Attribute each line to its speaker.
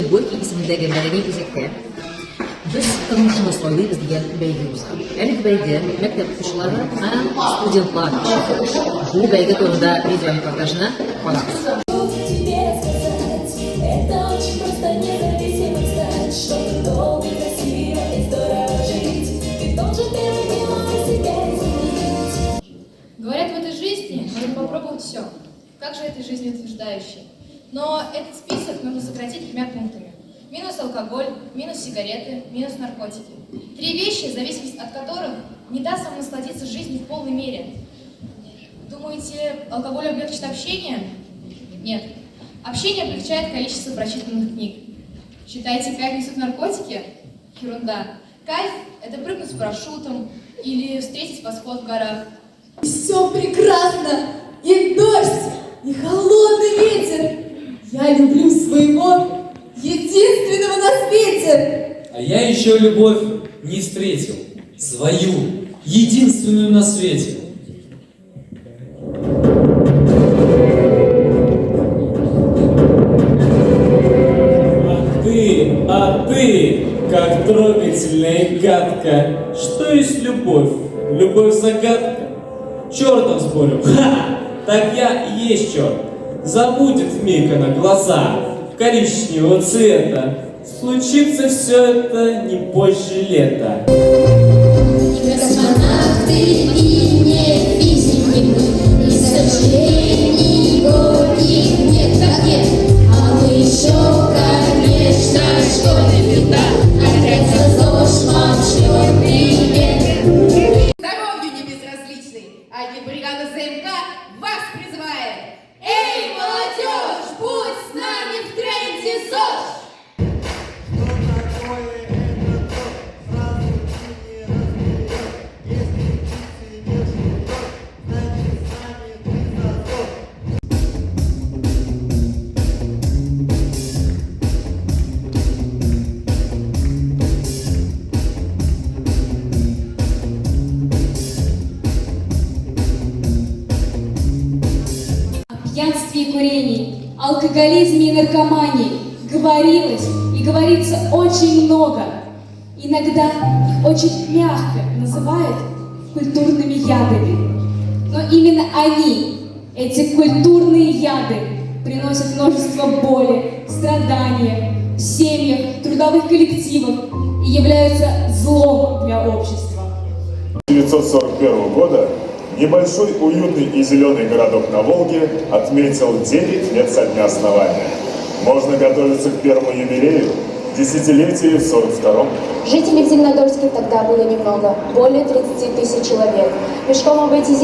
Speaker 1: Горький исемендәге мәдәни үзәктә без тормышны сайлыйбыз дигән бәйге уза. Әлеге бәйге мәктәп укучылары һәм студентлар бу бәйге турында видеорепортажны карагыз.
Speaker 2: Говорят, в этой жизни можно попробовать все. Как же этой жизни утверждающей? Но этот список нужно сократить 3 пунктами. Минус алкоголь, минус сигареты, минус наркотики. 3 вещи, зависимость от которых не даст вам насладиться жизнью в полной мере. Думаете, алкоголь облегчит общение? Нет. Общение облегчает количество прочитанных книг. Считаете, кайф несут наркотики? Ерунда. Кайф – это прыгнуть с парашютом или встретить восход в горах.
Speaker 3: Все прекрасно, и дождь, и холодный ветер. Я люблю своего единственного на свете.
Speaker 4: А я еще любовь не встретил, свою, единственную на свете. А ты, как трогательно и гадко. Что есть любовь? Любовь загадка? Чертом спорю. Ха! Так я и есть черт. Забудет вмиг она глаза коричневого цвета. Случится все это не позже лета.
Speaker 5: И космонавты, и не физики, и сожалений горьких нет, как нет. А мы еще, конечно, школьный лета, опять за ЗОЖ шлем привет.
Speaker 6: Здоровью не безразличный, а бригада ЗМК вас призывает. Эй, молодежь, будь с нами в тренде ЗОЖ!
Speaker 3: Пьянстве и курении, алкоголизме и наркомании говорилось и говорится очень много. Иногда их очень мягко называют культурными ядами. Но именно они, эти культурные яды, приносят множество боли, страдания в семьях, трудовых коллективах и являются злом для общества.
Speaker 7: 1941 года небольшой, уютный и зеленый городок на Волге отметил 9 лет со дня основания. Можно готовиться к первому юбилею, десятилетию в 42-м.
Speaker 8: Жителей в Зеленодольске тогда было немного, более 30 000 человек. Пешком обойти